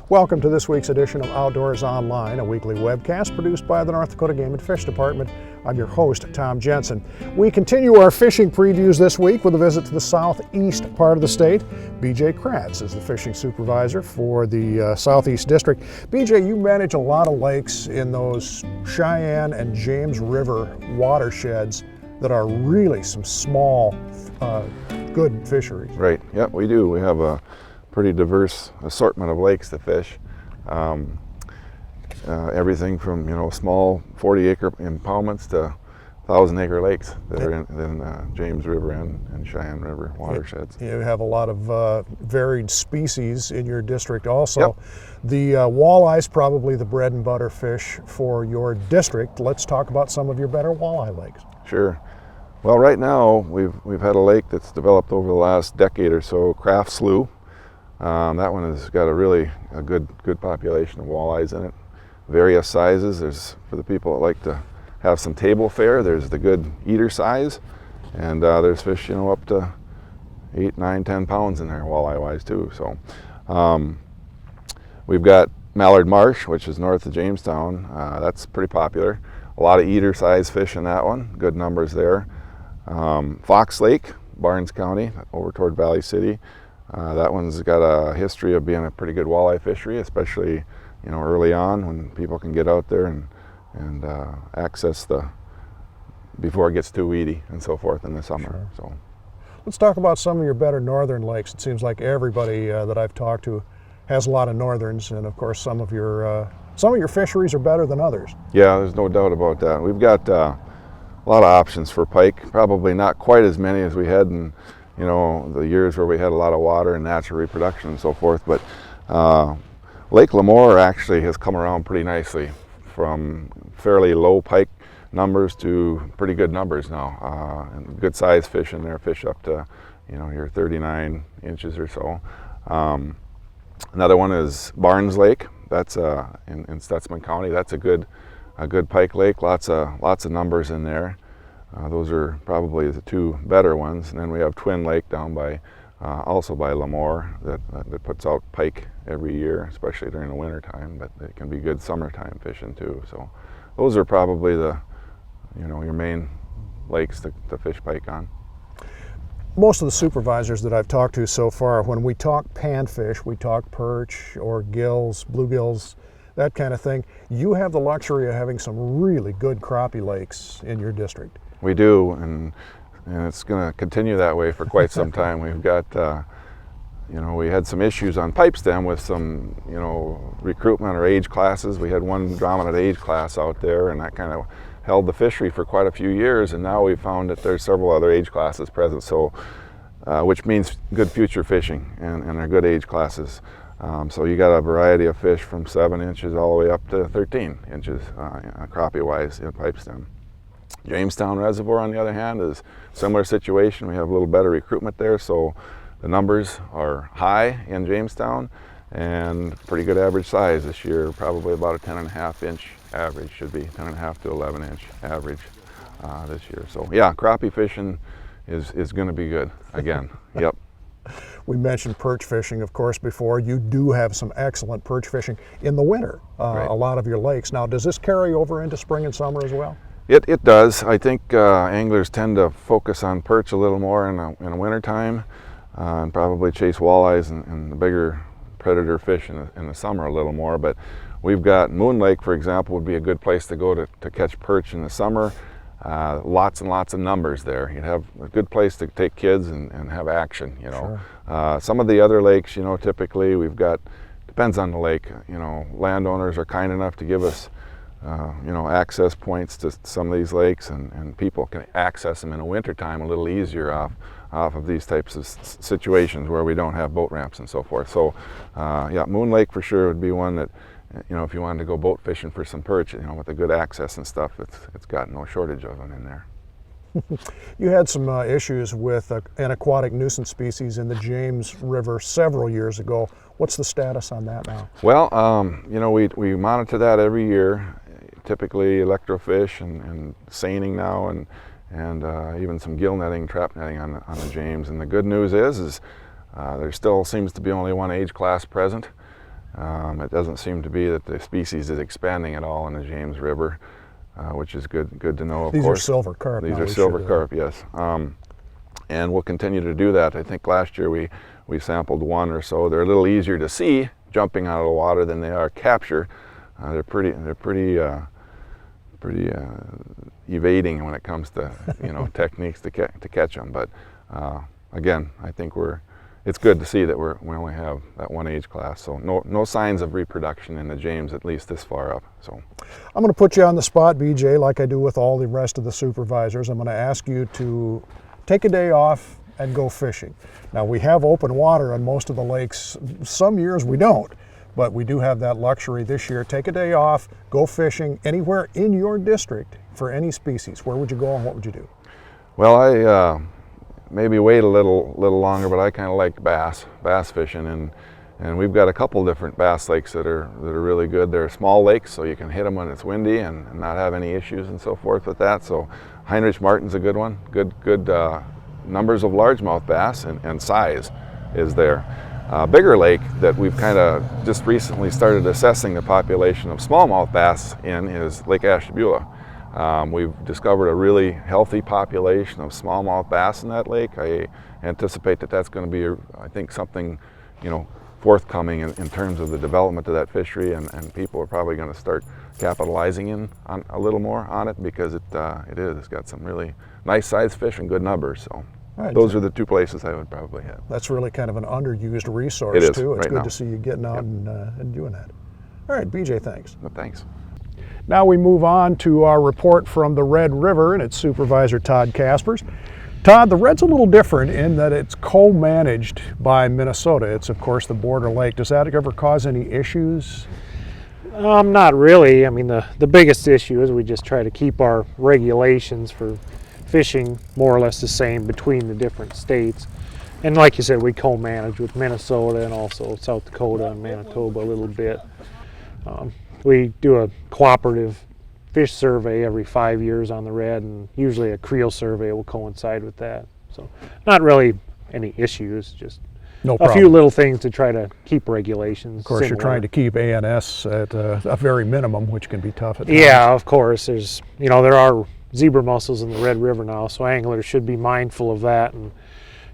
Welcome to this week's edition of Outdoors Online, a weekly webcast produced by the North Dakota Game and Fish Department. I'm your host, Tom Jensen. We continue our fishing previews this week with a visit to the southeast part of the state. BJ Kratz is the fishing supervisor for the Southeast District. BJ, you manage a lot of lakes in those Cheyenne and James River watersheds that are really some small, good fisheries. Right, yep, we do. We have a pretty diverse assortment of lakes to fish. Everything from small 40-acre impoundments to 1,000-acre lakes that are in James River and Cheyenne River watersheds. You have a lot of varied species in your district also. Yep. The walleye's probably the bread and butter fish for your district. Let's talk about some of your better walleye lakes. Sure. Well, right now we've had a lake that's developed over the last decade or so, Craft Slough. That one has got a good population of walleyes in it. Various sizes. There's, for the people that like to have some table fare, there's the good eater size, and there's fish up to 8, 9, 10 pounds in there walleye wise too. So we've got Mallard Marsh, which is north of Jamestown. That's pretty popular. A lot of eater size fish in that one. Good numbers there. Fox Lake, Barnes County, over toward Valley City. That one's got a history of being a pretty good walleye fishery, especially early on when people can get out there and access before it gets too weedy and so forth in the summer. Sure. So let's talk about some of your better northern lakes. It seems like everybody that I've talked to has a lot of northerns, and of course some of your fisheries are better than others. Yeah, there's no doubt about that. We've got a lot of options for pike. Probably not quite as many as we had in the years where we had a lot of water and natural reproduction and so forth, but Lake Lemoore actually has come around pretty nicely from fairly low pike numbers to pretty good numbers now. And good sized fish in there, fish up to your 39 inches or so. Another one is Barnes Lake. That's in Stutzman County. That's a good pike lake. Lots of numbers in there. Those are probably the two better ones. And then we have Twin Lake down by also by Lemoore that puts out pike every year, especially during the winter time, but it can be good summertime fishing too. So those are probably your main lakes to fish pike on. Most of the supervisors that I've talked to so far, when we talk panfish, we talk perch or gills, bluegills, that kind of thing. You have the luxury of having some really good crappie lakes in your district. We do, and it's going to continue that way for quite some time. We've got, we had some issues on pipe stem with some, recruitment or age classes. We had one dominant age class out there, and that kind of held the fishery for quite a few years, and now we've found that there's several other age classes present, so which means good future fishing, and they're good age classes. So you got a variety of fish from 7 inches all the way up to 13 inches crappie-wise in pipe stem. Jamestown Reservoir, on the other hand, is a similar situation. We have a little better recruitment there, so the numbers are high in Jamestown and pretty good average size this year, probably about a 10.5-inch average, should be 10.5 to 11-inch average this year. So yeah, crappie fishing is going to be good again. Yep. We mentioned perch fishing, of course, before. You do have some excellent perch fishing in the winter, Right. A lot of your lakes. Now, does this carry over into spring and summer as well? It does. I think anglers tend to focus on perch a little more in the winter time and probably chase walleyes and the bigger predator fish in the summer a little more. But we've got Moon Lake, for example, would be a good place to go to catch perch in the summer. Lots and lots of numbers there. You'd have a good place to take kids and have action, Sure. Some of the other lakes, typically we've got, depends on the lake, landowners are kind enough to give us access points to some of these lakes, and people can access them in the wintertime a little easier off of these types of situations where we don't have boat ramps and so forth. So yeah, Moon Lake for sure would be one that, if you wanted to go boat fishing for some perch, with the good access and stuff, it's got no shortage of them in there. You had some issues with an aquatic nuisance species in the James River several years ago. What's the status on that now? Well, we monitor that every year. Typically electrofish and seining now, and even some gill netting, trap netting on the James. And the good news is there still seems to be only one age class present. It doesn't seem to be that the species is expanding at all in the James River, which is good to know, of These course. are silver carp. These now, are silver carp, yes. And we'll continue to do that. I think last year we sampled one or so. They're a little easier to see jumping out of the water than they are capture. They're pretty evading when it comes to techniques to catch them. But again, I think it's good to see that we only have that one age class. So no signs of reproduction in the James, at least this far up. So I'm going to put you on the spot, BJ, like I do with all the rest of the supervisors. I'm going to ask you to take a day off and go fishing. Now, we have open water on most of the lakes. Some years we don't, but we do have that luxury this year. Take a day off, go fishing anywhere in your district for any species. Where would you go and what would you do? Well, I maybe wait a little longer, but I kind of like bass fishing, and we've got a couple different bass lakes that are really good. They're small lakes, so you can hit them when it's windy and not have any issues and so forth with that. So Heinrich Martin's a good one. Good numbers of largemouth bass and size is there. Bigger lake that we've kind of just recently started assessing the population of smallmouth bass in is Lake Ashtabula. We've discovered a really healthy population of smallmouth bass in that lake. I anticipate that that's going to be, I think, something, forthcoming in terms of the development of that fishery, and people are probably going to start capitalizing on a little more on it because it's got some really nice sized fish and good numbers. So Right. those are the two places I would probably hit. That's really kind of an underused resource, It is, too. It's right good now. to see you getting out and doing that. All right, BJ, thanks. But thanks. Now we move on to our report from the Red River, and it's Supervisor Todd Kaspers. Todd, the Red's a little different in that it's co-managed by Minnesota. It's, of course, the border lake. Does that ever cause any issues? Not really. I mean, the biggest issue is we just try to keep our regulations for fishing more or less the same between the different states. And like you said, we co-manage with Minnesota and also South Dakota and Manitoba a little bit. We do a cooperative fish survey every 5 years on the Red, and usually a creel survey will coincide with that. So not really any issues, just No a problem. few little things to try to keep regulations Of course, you're similar. trying to keep ANS at a very minimum, which can be tough at times. Yeah, of course. There's, there are zebra mussels in the Red River now, so anglers should be mindful of that and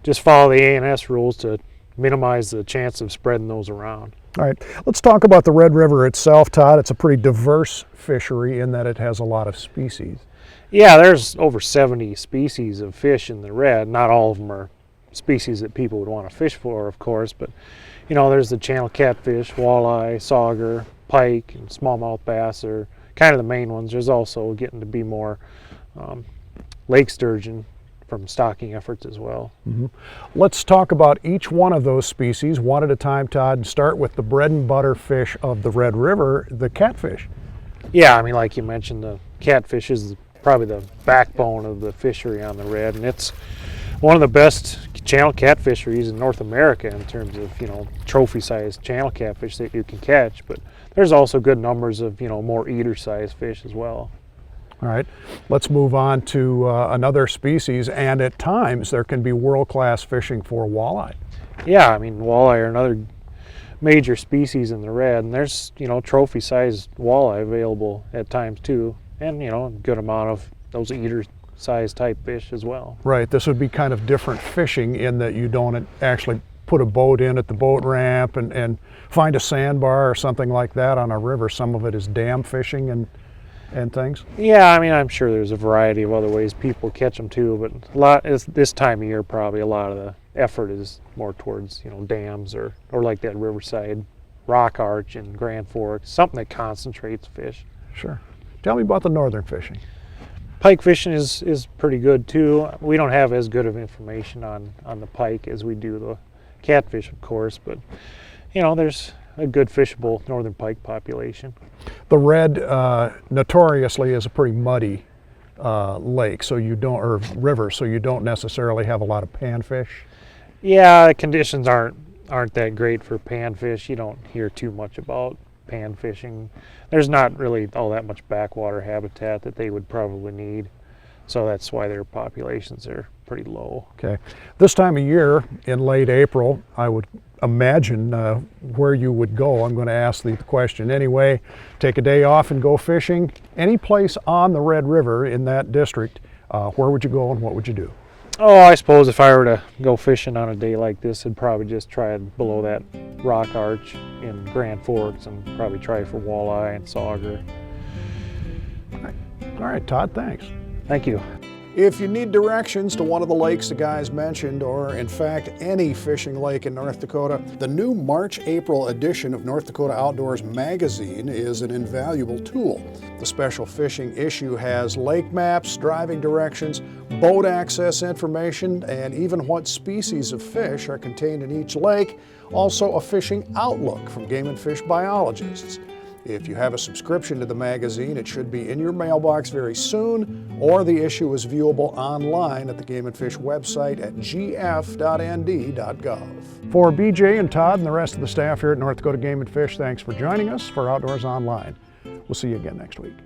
just follow the ANS rules to minimize the chance of spreading those around. All right, let's talk about the Red River itself, Todd. It's a pretty diverse fishery in that it has a lot of species. Yeah, there's over 70 species of fish in the Red. Not all of them are species that people would want to fish for, of course, but there's the channel catfish, walleye, sauger, pike, and smallmouth bass are kind of the main ones. There's also getting to be more lake sturgeon from stocking efforts as well. Mm-hmm. Let's talk about each one of those species one at a time, Todd, and start with the bread and butter fish of the Red River, the catfish. Yeah, I mean, like you mentioned, the catfish is probably the backbone of the fishery on the Red, and it's one of the best channel catfisheries in North America in terms of, trophy-sized channel catfish that you can catch, but there's also good numbers of, more eater-sized fish as well. All right, let's move on to another species, and at times there can be world-class fishing for walleye. Yeah, I mean, walleye are another major species in the Red, and there's, trophy-sized walleye available at times too, and, a good amount of those eater-sized type fish as well. Right, this would be kind of different fishing in that you don't actually put a boat in at the boat ramp and find a sandbar or something like that on a river. Some of it is dam fishing and things. Yeah, I mean, I'm sure there's a variety of other ways people catch them too, but this time of year probably a lot of the effort is more towards dams or like that riverside rock arch in Grand Forks, something that concentrates fish. Sure. Tell me about the northern fishing. Pike fishing is pretty good too. We don't have as good of information on the pike as we do the catfish, of course, but there's a good fishable northern pike population. The Red notoriously is a pretty muddy lake, so you don't, or river, so you don't necessarily have a lot of panfish. Yeah, the conditions aren't that great for panfish. You don't hear too much about pan fishing. There's not really all that much backwater habitat that they would probably need, so that's why their populations are pretty low. Okay. This time of year, in late April, I would imagine where you would go. I'm going to ask the question anyway. Take a day off and go fishing. Any place on the Red River in that district, where would you go and what would you do? Oh, I suppose if I were to go fishing on a day like this, I'd probably just try below that rock arch in Grand Forks and probably try for walleye and sauger. All right, Todd, thanks. Thank you. If you need directions to one of the lakes the guys mentioned, or in fact any fishing lake in North Dakota, the new March-April edition of North Dakota Outdoors magazine is an invaluable tool. The special fishing issue has lake maps, driving directions, boat access information, and even what species of fish are contained in each lake, also a fishing outlook from game and fish biologists. If you have a subscription to the magazine, it should be in your mailbox very soon, or the issue is viewable online at the Game and Fish website at gf.nd.gov. For BJ and Todd and the rest of the staff here at North Dakota Game and Fish, thanks for joining us for Outdoors Online. We'll see you again next week.